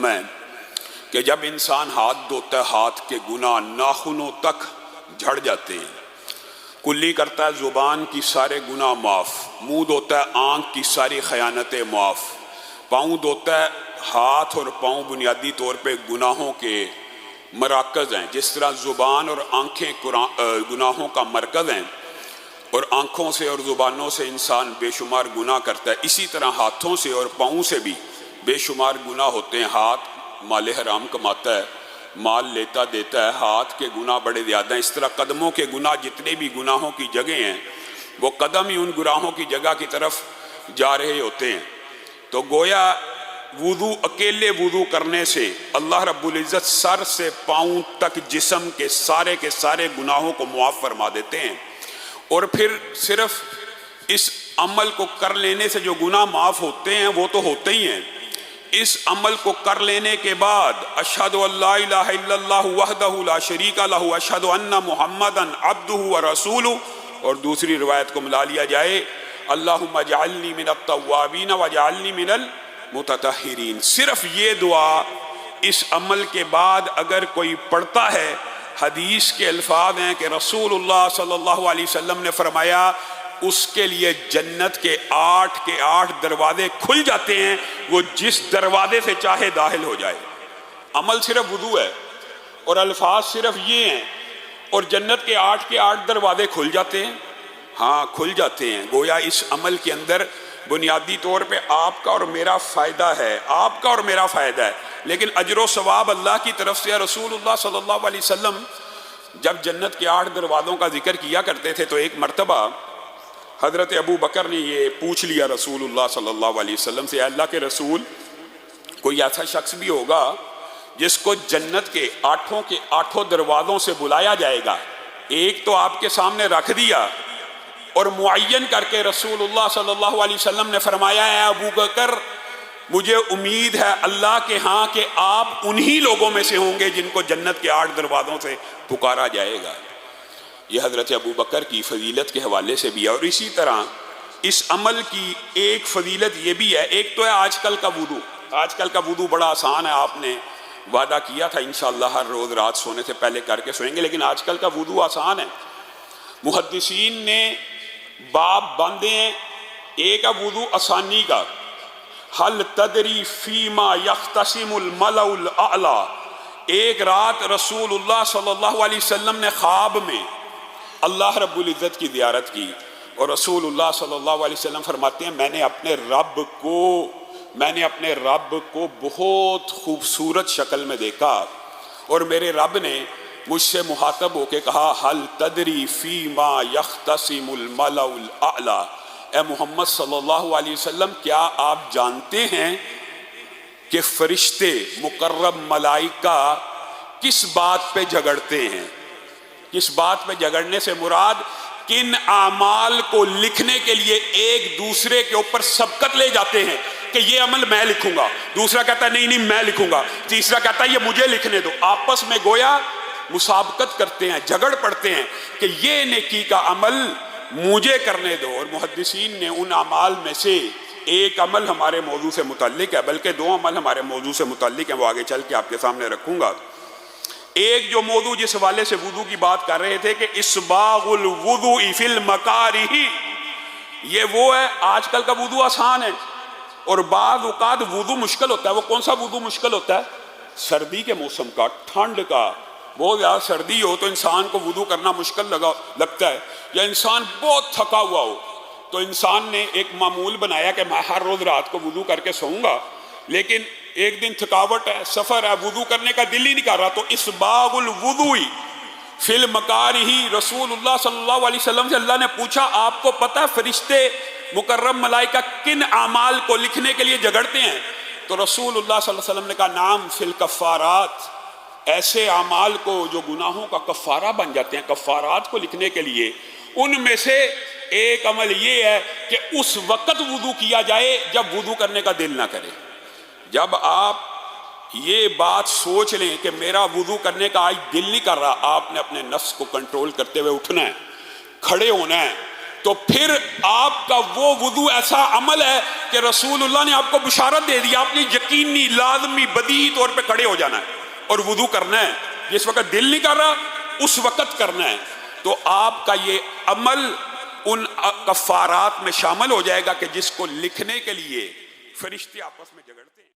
ہے کہ جب انسان ہاتھ دھوتا ہے ہاتھ کے گناہ ناخنوں تک جھڑ جاتے ہیں، کلی کرتا ہے زبان کی سارے گناہ معاف، منہ دھوتا ہے آنکھ کی ساری خیانتیں معاف، پاؤں دھوتا ہے، ہاتھ اور پاؤں بنیادی طور پہ گناہوں کے مراکز ہیں، جس طرح زبان اور آنکھیں گناہوں کا مرکز ہیں اور آنکھوں سے اور زبانوں سے انسان بے شمار گناہ کرتا ہے، اسی طرح ہاتھوں سے اور پاؤں سے بھی بے شمار گناہ ہوتے ہیں۔ ہاتھ مال حرام کماتا ہے، مال لیتا دیتا ہے، ہاتھ کے گناہ بڑے زیادہ ہیں۔ اس طرح قدموں کے گناہ، جتنے بھی گناہوں کی جگہ ہیں وہ قدم ہی ان گناہوں کی جگہ کی طرف جا رہے ہوتے ہیں۔ تو گویا وضو، اکیلے وضو کرنے سے اللہ رب العزت سر سے پاؤں تک جسم کے سارے گناہوں کو معاف فرما دیتے ہیں، اور پھر صرف اس عمل کو کر لینے سے جو گناہ معاف ہوتے ہیں وہ تو ہوتے ہی ہیں، اس عمل کو کر لینے کے بعد اشہد ان لا الہ الا اللہ وحدہ لا شریک لہ اشہد ان محمدا عبدہ ورسولہ، اور دوسری روایت کو ملا لیا جائے اللہم اجعلنی من التوابین واجعلنی من المتطہرین۔ صرف یہ دعا اس عمل کے بعد اگر کوئی پڑھتا ہے، حدیث کے الفاظ ہیں کہ رسول اللہ صلی اللہ علیہ وسلم نے فرمایا اس کے لیے جنت کے 8 دروازے کھل جاتے ہیں، وہ جس دروازے سے چاہے داخل ہو جائے۔ عمل صرف وضو ہے اور الفاظ صرف یہ ہیں، اور جنت کے 8 دروازے کھل جاتے ہیں۔ ہاں کھل جاتے ہیں۔ گویا اس عمل کے اندر بنیادی طور پہ آپ کا اور میرا فائدہ ہے، آپ کا اور میرا فائدہ ہے، لیکن اجر و ثواب اللہ کی طرف سے۔ رسول اللہ صلی اللہ علیہ وسلم جب جنت کے 8 دروازوں کا ذکر کیا کرتے تھے تو ایک مرتبہ حضرت ابو بکر نے یہ پوچھ لیا رسول اللہ صلی اللہ علیہ وسلم سے، اے اللہ کے رسول، کوئی ایسا شخص بھی ہوگا جس کو جنت کے 8 دروازوں سے بلایا جائے گا؟ ایک تو آپ کے سامنے رکھ دیا اور معین کر کے رسول اللہ صلی اللہ علیہ وسلم نے فرمایا، اے ابو بکر، مجھے امید ہے اللہ کے ہاں کہ آپ انہی لوگوں میں سے ہوں گے جن کو جنت کے 8 دروازوں سے پکارا جائے گا۔ یہ حضرت ابو بکر کی فضیلت کے حوالے سے بھی ہے، اور اسی طرح اس عمل کی ایک فضیلت یہ بھی ہے، ایک تو ہے آج کل کا وضو۔ آج کل کا وضو بڑا آسان ہے، آپ نے وعدہ کیا تھا انشاءاللہ ہر روز رات سونے سے پہلے کر کے سوئیں گے، لیکن آج کل کا وضو آسان ہے۔ محدثین نے باب باندھے ہیں، ایک ہے وضو آسانی کا، حل تدری فیما یختصم الملأ الاعلی۔ ایک رات رسول اللہ صلی اللہ علیہ وسلم نے خواب میں اللہ رب العزت کی زیارت کی، اور رسول اللہ صلی اللہ علیہ وسلم فرماتے ہیں میں نے اپنے رب کو بہت خوبصورت شکل میں دیکھا، اور میرے رب نے مجھ سے مخاطب ہو کے کہا، حل تدری فیما یختصم الملأ الاعلی، اے محمد صلی اللہ علیہ وسلم، کیا آپ جانتے ہیں کہ فرشتے مقرب ملائکہ کس بات پہ جھگڑتے ہیں؟ کس بات پہ جھگڑنے سے مراد کن اعمال کو لکھنے کے لیے ایک دوسرے کے اوپر سبقت لے جاتے ہیں کہ یہ عمل میں لکھوں گا، دوسرا کہتا ہے نہیں میں لکھوں گا، تیسرا کہتا ہے یہ مجھے لکھنے دو، آپس میں گویا مسابقت کرتے ہیں، جھگڑ پڑتے ہیں کہ یہ نیکی کا عمل مجھے کرنے دو۔ اور محدثین نے ان اعمال میں سے ایک عمل ہمارے موضوع سے متعلق ہے، بلکہ 2 عمل ہمارے موضوع سے متعلق ہیں، وہ آگے چل کے آپ کے سامنے رکھوں گا۔ ایک جو موضوع جس حوالے سے وضو کی بات کر رہے تھے کہ اسباغ الوضوء فی المکارہ، یہ وہ ہے، آج کل کا وضو آسان ہے اور بعض اوقات وضو مشکل ہوتا ہے۔ وہ کون سا وضو مشکل ہوتا ہے؟ سردی کے موسم کا، ٹھنڈ کا، بہت زیادہ سردی ہو تو انسان کو وضو کرنا مشکل لگتا ہے، یا انسان بہت تھکا ہوا ہو تو انسان نے ایک معمول بنایا کہ میں ہر روز رات کو وضو کر کے سوؤں گا، لیکن ایک دن تھکاوٹ ہے، سفر ہے، وضو کرنے کا دل ہی نہیں کر رہا، تو اسباغ الوضوء فی المکارہ، رسول اللہ صلی اللہ علیہ وسلم سے اللہ نے پوچھا آپ کو پتہ ہے فرشتے مکرم ملائکہ کن اعمال کو لکھنے کے لیے جھگڑتے ہیں؟ تو رسول اللہ صلی اللہ علیہ وسلم نے کہا نام فی الکفارات، ایسے اعمال کو جو گناہوں کا کفارہ بن جاتے ہیں، کفارات کو لکھنے کے لیے، ان میں سے ایک عمل یہ ہے کہ اس وقت وضو کیا جائے جب وضو کرنے کا دل نہ کرے۔ جب آپ یہ بات سوچ لیں کہ میرا وضو کرنے کا آج دل نہیں کر رہا، آپ نے اپنے نفس کو کنٹرول کرتے ہوئے اٹھنا ہے، کھڑے ہونا ہے، تو پھر آپ کا وہ وضو ایسا عمل ہے کہ رسول اللہ نے آپ کو بشارت دے دی، آپ نے یقینی لازمی بدیہی طور پہ کھڑے ہو جانا ہے اور وضو کرنا ہے، جس وقت دل نہیں کر رہا اس وقت کرنا ہے. تو آپ کا یہ عمل ان کفارات میں شامل ہو جائے گا کہ جس کو لکھنے کے لیے فرشتے آپس میں جھگڑتے ہیں.